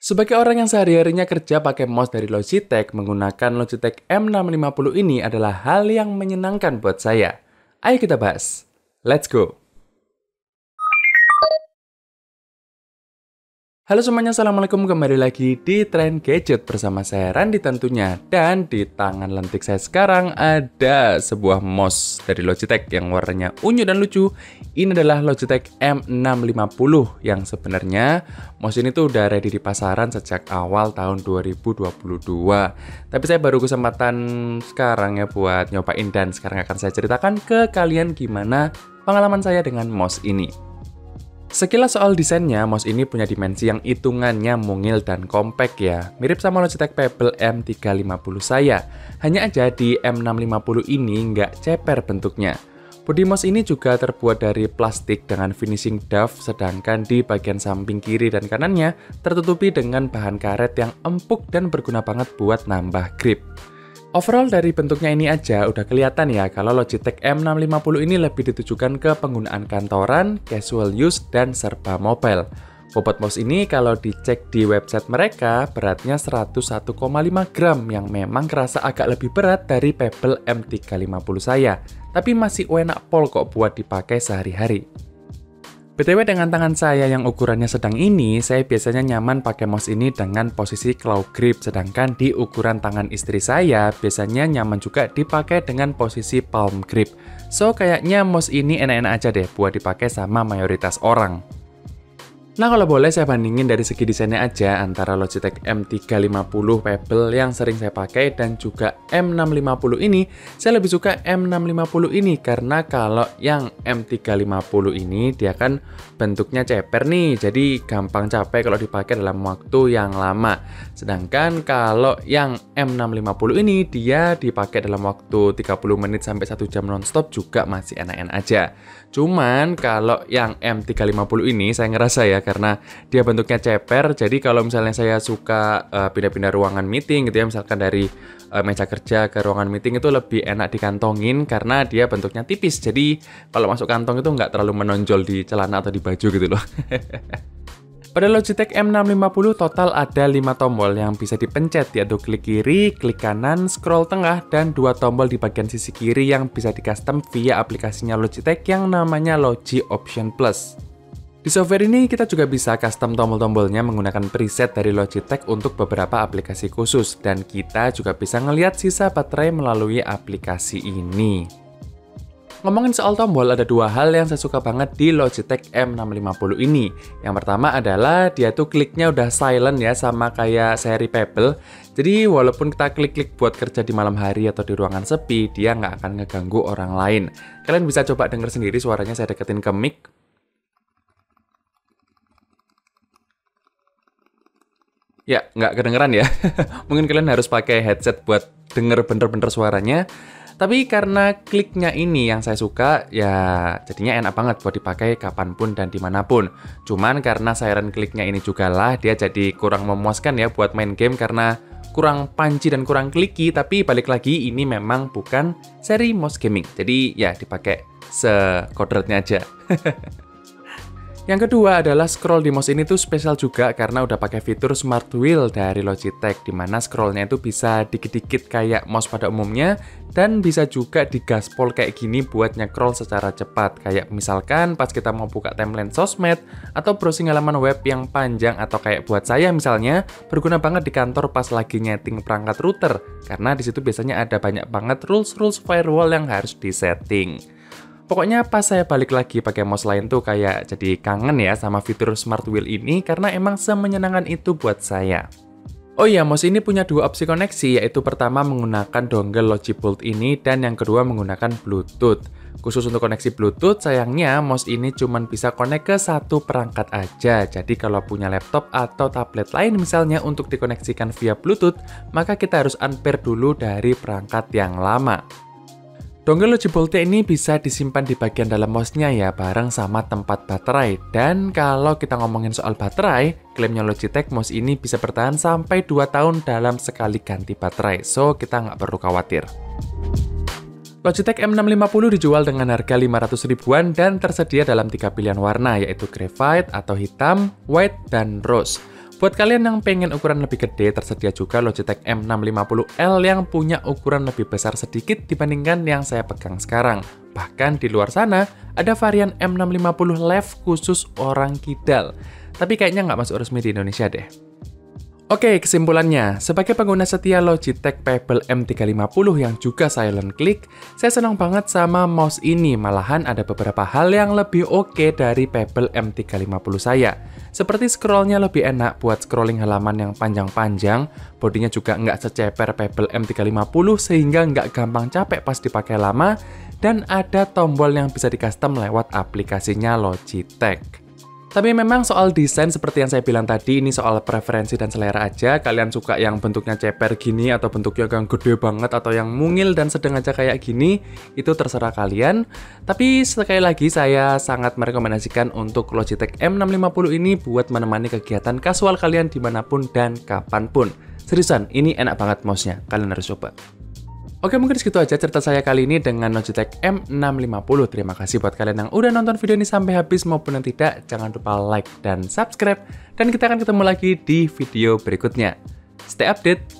Sebagai orang yang sehari-harinya kerja pakai mouse dari Logitech, menggunakan Logitech M650 ini adalah hal yang menyenangkan buat saya. Ayo kita bahas. Let's go! Halo semuanya, Assalamualaikum, kembali lagi di Tren Gadget bersama saya Randy tentunya. Dan di tangan lentik saya sekarang ada sebuah mouse dari Logitech yang warnanya unyu dan lucu. Ini adalah Logitech M650 yang sebenarnya mouse ini tuh udah ready di pasaran sejak awal tahun 2022. Tapi saya baru kesempatan sekarang ya buat nyobain, dan sekarang akan saya ceritakan ke kalian gimana pengalaman saya dengan mouse ini. Sekilas soal desainnya, mouse ini punya dimensi yang hitungannya mungil dan compact ya. Mirip sama Logitech Pebble M350 saya. Hanya aja di M650 ini nggak ceper bentuknya. Bodi mouse ini juga terbuat dari plastik dengan finishing doff, sedangkan di bagian samping kiri dan kanannya tertutupi dengan bahan karet yang empuk dan berguna banget buat nambah grip. Overall dari bentuknya ini aja udah kelihatan ya kalau Logitech M650 ini lebih ditujukan ke penggunaan kantoran, casual use, dan serba mobile. Bobot mouse ini kalau dicek di website mereka beratnya 101,5 gram yang memang kerasa agak lebih berat dari Pebble M350 saya. Tapi masih enak pol kok buat dipakai sehari-hari. BTW dengan tangan saya yang ukurannya sedang ini, saya biasanya nyaman pakai mouse ini dengan posisi claw grip, sedangkan di ukuran tangan istri saya biasanya nyaman juga dipakai dengan posisi palm grip. So kayaknya mouse ini enak-enak aja deh buat dipakai sama mayoritas orang. Nah kalau boleh saya bandingin dari segi desainnya aja antara Logitech M350 Pebble yang sering saya pakai dan juga M650 ini, saya lebih suka M650 ini karena kalau yang M350 ini dia kan bentuknya ceper nih, jadi gampang capek kalau dipakai dalam waktu yang lama. Sedangkan kalau yang M650 ini dia dipakai dalam waktu 30 menit sampai 1 jam nonstop juga masih enak-enak aja. Cuman kalau yang M350 ini saya ngerasa ya, karena dia bentuknya ceper, jadi kalau misalnya saya suka pindah-pindah ruangan meeting gitu ya, misalkan dari meja kerja ke ruangan meeting itu lebih enak dikantongin karena dia bentuknya tipis, jadi kalau masuk kantong itu nggak terlalu menonjol di celana atau di baju gitu loh. Pada Logitech M650 total ada 5 tombol yang bisa dipencet, yaitu klik kiri, klik kanan, scroll tengah, dan 2 tombol di bagian sisi kiri yang bisa di-custom via aplikasinya Logitech yang namanya Logi Option Plus. Di software ini kita juga bisa custom tombol-tombolnya menggunakan preset dari Logitech untuk beberapa aplikasi khusus, dan kita juga bisa ngelihat sisa baterai melalui aplikasi ini. Ngomongin soal tombol, ada 2 hal yang saya suka banget di Logitech M650 ini. Yang pertama adalah dia tuh kliknya udah silent ya, sama kayak seri Pebble. Jadi walaupun kita klik-klik buat kerja di malam hari atau di ruangan sepi, dia nggak akan ngeganggu orang lain. Kalian bisa coba denger sendiri suaranya, saya deketin ke mic. Ya, nggak kedengeran ya. Mungkin kalian harus pakai headset buat denger bener-bener suaranya. Tapi karena kliknya ini yang saya suka, ya jadinya enak banget buat dipakai kapanpun dan dimanapun. Cuman karena siren kliknya ini juga lah, dia jadi kurang memuaskan ya buat main game karena kurang punchy dan kurang clicky. Tapi balik lagi, ini memang bukan seri mouse gaming. Jadi ya dipakai sekodratnya aja. Yang kedua adalah scroll di mouse ini tuh spesial juga karena udah pakai fitur Smart Wheel dari Logitech, dimana scrollnya itu bisa dikit-dikit kayak mouse pada umumnya, dan bisa juga digaspol kayak gini buat nge-scroll secara cepat. Kayak misalkan pas kita mau buka timeline sosmed atau browsing halaman web yang panjang, atau kayak buat saya misalnya berguna banget di kantor pas lagi nyeting perangkat router, karena di situ biasanya ada banyak banget rules firewall yang harus disetting. Pokoknya pas saya balik lagi pakai mouse lain tuh kayak jadi kangen ya sama fitur Smart Wheel ini karena emang semenyenangkan itu buat saya. Oh iya, mouse ini punya 2 opsi koneksi, yaitu pertama menggunakan dongle Logibolt ini dan yang kedua menggunakan Bluetooth. Khusus untuk koneksi Bluetooth, sayangnya mouse ini cuma bisa connect ke 1 perangkat aja. Jadi kalau punya laptop atau tablet lain misalnya untuk dikoneksikan via Bluetooth, maka kita harus unpair dulu dari perangkat yang lama. Dongle Logibolt ini bisa disimpan di bagian dalam mouse-nya ya, bareng sama tempat baterai. Dan kalau kita ngomongin soal baterai, klaimnya Logitech mouse ini bisa bertahan sampai 2 tahun dalam sekali ganti baterai. So, kita nggak perlu khawatir. Logitech M650 dijual dengan harga 500 ribuan dan tersedia dalam 3 pilihan warna, yaitu graphite atau hitam, white, dan rose. Buat kalian yang pengen ukuran lebih gede, tersedia juga Logitech M650L yang punya ukuran lebih besar sedikit dibandingkan yang saya pegang sekarang. Bahkan di luar sana, ada varian M650 Lev khusus orang kidal. Tapi kayaknya nggak masuk resmi di Indonesia deh. Oke, kesimpulannya, sebagai pengguna setia Logitech Pebble M350 yang juga silent click, saya senang banget sama mouse ini, malahan ada beberapa hal yang lebih oke dari Pebble M350 saya. Seperti scrollnya lebih enak buat scrolling halaman yang panjang-panjang, bodinya juga nggak seceper Pebble M350 sehingga nggak gampang capek pas dipakai lama, dan ada tombol yang bisa di-custom lewat aplikasinya Logitech. Tapi memang soal desain seperti yang saya bilang tadi, ini soal preferensi dan selera aja. Kalian suka yang bentuknya ceper gini, atau bentuknya yang gede banget, atau yang mungil dan sedang aja kayak gini, itu terserah kalian. Tapi sekali lagi saya sangat merekomendasikan untuk Logitech M650 ini buat menemani kegiatan kasual kalian dimanapun dan kapanpun. Seriusan, ini enak banget mouse-nya, kalian harus coba. Oke, mungkin segitu aja cerita saya kali ini dengan Logitech M650. Terima kasih buat kalian yang udah nonton video ini sampai habis maupun yang tidak. Jangan lupa like dan subscribe. Dan kita akan ketemu lagi di video berikutnya. Stay update!